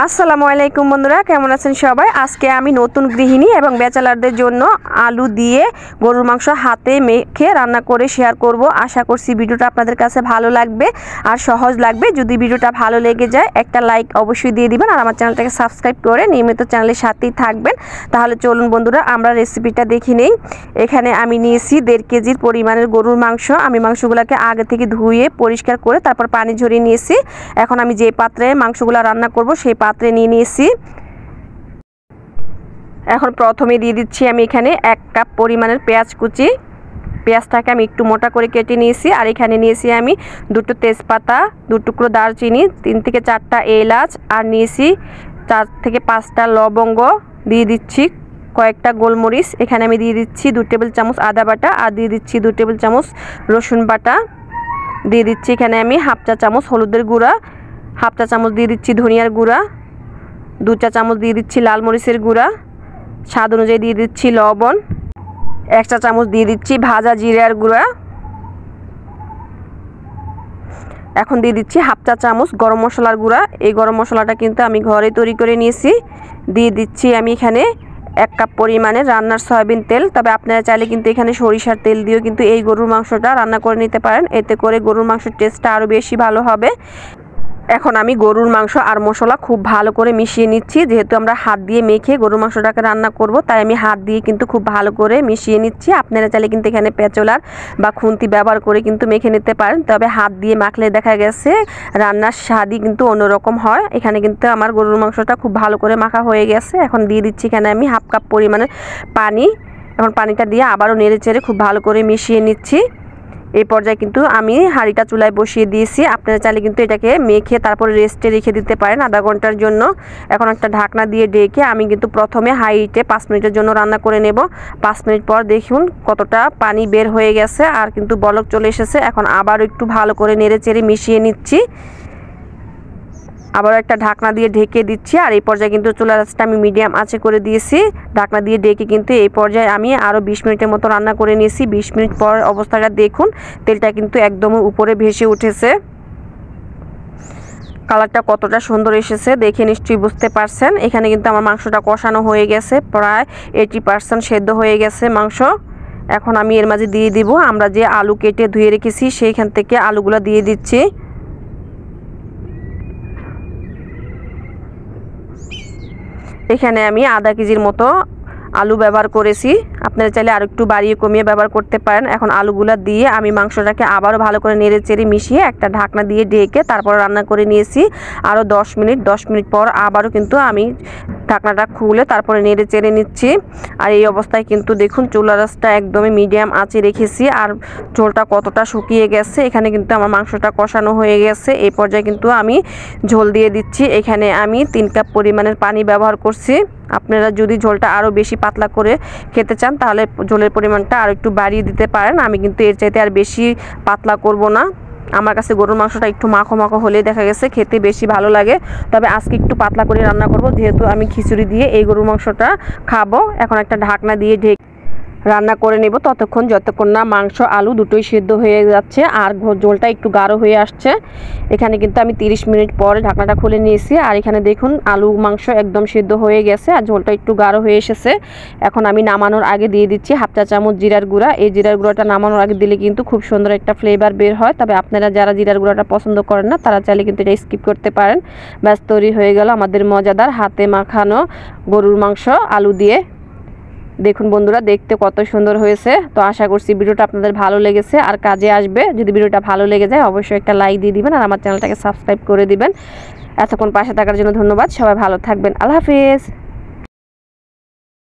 আসসালামু আলাইকুম বন্ধুরা, কেমন আছেন সবাই। আজকে আমি নতুন গৃহিণী এবং ব্যাচেলারদের জন্য আলু দিয়ে গরুর মাংস হাতে মেখে রান্না করে শেয়ার করব। আশা করছি ভিডিওটা আপনাদের কাছে ভালো লাগবে আর সহজ লাগবে। যদি ভিডিওটা ভালো লেগে যায় একটা লাইক অবশ্যই দিয়ে দিবেন আর আমার চ্যানেলটাকে সাবস্ক্রাইব করে নিয়মিত চ্যানেলের সাথেই থাকবেন। তাহলে চলুন বন্ধুরা আমরা রেসিপিটা দেখে নেই। এখানে আমি নিয়েছি 1.5 কেজির পরিমাণের গরুর মাংস। আমি মাংসগুলোকে আগে থেকে ধুয়ে পরিষ্কার করে তারপর পানি ঝরিয়ে নিয়েছি। এখন আমি যে পাত্রে মাংসগুলো রান্না করব সেই পাত্রে নিয়ে নিয়েছি। এখন প্রথমে দিয়ে দিচ্ছি আমি এখানে 1 কাপ পরিমাণের পেঁয়াজ কুচি। পেঁয়াজটাকে আমি একটু মোটা করে কেটে নিয়েছি। আর এখানে নিয়েছি আমি 2টো তেজপাতা, 2 টুকরো দারচিনি, 3 থেকে 4টা এলাচ, আর নিয়েছি 4 থেকে 5টা লবঙ্গ। দিয়ে দিচ্ছি কয়েকটা গোলমরিচ। এখানে আমি দিয়ে দিচ্ছি 2 টেবিল চামচ আদা বাটা, আর দিয়ে দিচ্ছি 2 টেবিল চামচ রসুন বাটা। দিয়ে দিচ্ছি এখানে আমি 1/2 চা চামচ হলুদের গুঁড়া, 1/2 চা চামচ দিয়ে দিচ্ছি ধনিয়ার গুঁড়া, 2 চা চামচ দিয়ে দিচ্ছি লাল মরিচের গুঁড়া, স্বাদ অনুযায়ী দিয়ে দিচ্ছি লবণ, 1 চা চামচ দিয়ে দিচ্ছি ভাজা জিরার গুঁড়া। এখন দিয়ে দিচ্ছি 1/2 চা চামচ গরম মশলার গুঁড়া। এই গরম মশলাটা কিন্তু আমি ঘরে তৈরি করে নিয়েছি। দিয়ে দিচ্ছি আমি এখানে 1 কাপ পরিমাণে রান্নার সয়াবিন তেল। তবে আপনারা চাইলে কিন্তু এখানে সরিষার তেল দিয়েও কিন্তু এই গরুর মাংসটা রান্না করে নিতে পারেন। এতে করে গরুর মাংসের টেস্টটা আরও বেশি ভালো হবে। এখন আমি গরুর মাংস আর মশলা খুব ভালো করে মিশিয়ে নিচ্ছি। যেহেতু আমরা হাত দিয়ে মেখে গরুর মাংসটাকে রান্না করব, তাই আমি হাত দিয়ে কিন্তু খুব ভালো করে মিশিয়ে নিচ্ছি। আপনারা চাইলে কিন্তু এখানে পেঁচলার বা খুন্তি ব্যবহার করে কিন্তু মেখে নিতে পারেন। তবে হাত দিয়ে মাখলে দেখা গেছে রান্নার স্বাদই কিন্তু অন্যরকম হয়। এখানে কিন্তু আমার গরুর মাংসটা খুব ভালো করে মাখা হয়ে গেছে। এখন দিয়ে দিচ্ছি এখানে আমি 1/2 কাপ পরিমাণের পানি। এখন পানিটা দিয়ে আবারও নেড়ে চেড়ে খুব ভালো করে মিশিয়ে নিচ্ছি। এই পর্যায়ে কিন্তু আমি হাঁড়িটা চুলায় বসিয়ে দিয়েছি। আপনারা চাইলে কিন্তু এটাকে মেখে তারপরে রেস্টে রেখে দিতে পারেন আধা ঘন্টার জন্য। এখন একটা ঢাকনা দিয়ে ঢেকে আমি কিন্তু প্রথমে হাই হিটে 5 মিনিটের জন্য রান্না করে নেব। 5 মিনিট পর দেখুন কতটা পানি বের হয়ে গেছে আর কিন্তু বলক চলে এসেছে। এখন আবারও একটু ভালো করে নেড়ে চেড়ে মিশিয়ে নিচ্ছি। আবারও একটা ঢাকনা দিয়ে ঢেকে দিচ্ছি। আর এই পর্যায়ে কিন্তু চুলার আঁচটা আমি মিডিয়াম আঁচে করে দিয়েছি। ঢাকনা দিয়ে ঢেকে কিন্তু এই পর্যায়ে আমি আরও 20 মিনিটের মতো রান্না করে নিয়েছি। 20 মিনিট পর অবস্থাটা দেখুন, তেলটা কিন্তু একদম উপরে ভেসে উঠেছে। কালারটা কতটা সুন্দর এসেছে দেখে নিশ্চয়ই বুঝতে পারছেন। এখানে কিন্তু আমার মাংসটা কষানো হয়ে গেছে, প্রায় 80% সেদ্ধ হয়ে গেছে মাংস। এখন আমি এর মাঝে দিয়ে দিব আমরা যে আলু কেটে ধুয়ে রেখেছি সেইখান থেকে আলুগুলো দিয়ে দিচ্ছি। এখানে আমি আধা কেজির মতো আলু ব্যবহার করেছি। আপনারা চাইলে আর একটু বাড়িয়ে কমিয়ে ব্যবহার করতে পারেন। এখন আলুগুলো দিয়ে আমি মাংসটাকে আবারও ভালো করে নেড়ে চেড়ে মিশিয়ে একটা ঢাকনা দিয়ে ঢেকে তারপর রান্না করে নিয়েছি আরও 10 মিনিট। 10 মিনিট পর আবারও কিন্তু আমি ঢাকনাটা খুলে তারপরে নেড়ে চেড়ে নিচ্ছি। আর এই অবস্থায় কিন্তু দেখুন চুলার আঁচটা একদমই মিডিয়াম আঁচে রেখেছি আর ঝোলটা কতটা শুকিয়ে গেছে। এখানে কিন্তু আমার মাংসটা কষানো হয়ে গেছে। এই পর্যায়ে কিন্তু আমি ঝোল দিয়ে দিচ্ছি। এখানে আমি 3 কাপ পরিমাণের পানি ব্যবহার করছি। আপনারা যদি ঝোলটা আরও বেশি পাতলা করে খেতে চান তাহলে ঝোলের পরিমাণটা আর একটু বাড়িয়ে দিতে পারেন। আমি কিন্তু এর চাইতে আর বেশি পাতলা করব না। আমার কাছে গরুর মাংসটা একটু মাখো মাখো হলে দেখা গেছে খেতে বেশি ভালো লাগে। তবে আজকে একটু পাতলা করে রান্না করব, যেহেতু আমি খিচুড়ি দিয়ে এই গরুর মাংসটা খাবো। এখন একটা ঢাকনা দিয়ে ঢেকে রান্না করে নেব ততক্ষণ যতক্ষণ না মাংস আলু দুটোই সিদ্ধ হয়ে যাচ্ছে আর ঝোলটা একটু গাঢ় হয়ে আসছে। এখানে কিন্তু আমি 30 মিনিট পরে ঢাকনাটা খুলে নিয়েছি। আর এখানে দেখুন আলু মাংস একদম সিদ্ধ হয়ে গেছে আর ঝোলটা একটু গাঢ় হয়ে এসেছে। এখন আমি নামানোর আগে দিয়ে দিচ্ছি 1/2 চা চামচ জিরার গুঁড়া। এই জিরার গুঁড়াটা নামানোর আগে দিলে কিন্তু খুব সুন্দর একটা ফ্লেভার বের হয়। তবে আপনারা যারা জিরার গুঁড়াটা পছন্দ করেন না তারা চাইলে কিন্তু এটা স্কিপ করতে পারেন। ব্যাস তৈরি হয়ে গেল আমাদের মজাদার হাতে মাখানো গরুর মাংস আলু দিয়ে। দেখুন বন্ধুরা দেখতে কত সুন্দর হয়েছে। তো আশা করছি ভিডিওটা আপনাদের ভালো লেগেছে আর কাজে আসবে। যদি ভিডিওটা ভালো লেগে যায় অবশ্যই একটা লাইক দিয়ে দিবেন আর আমার চ্যানেলটাকে সাবস্ক্রাইব করে দিবেন। এতক্ষণ পাশে থাকার জন্য ধন্যবাদ। সবাই ভালো থাকবেন। আল্লাহ হাফেজ।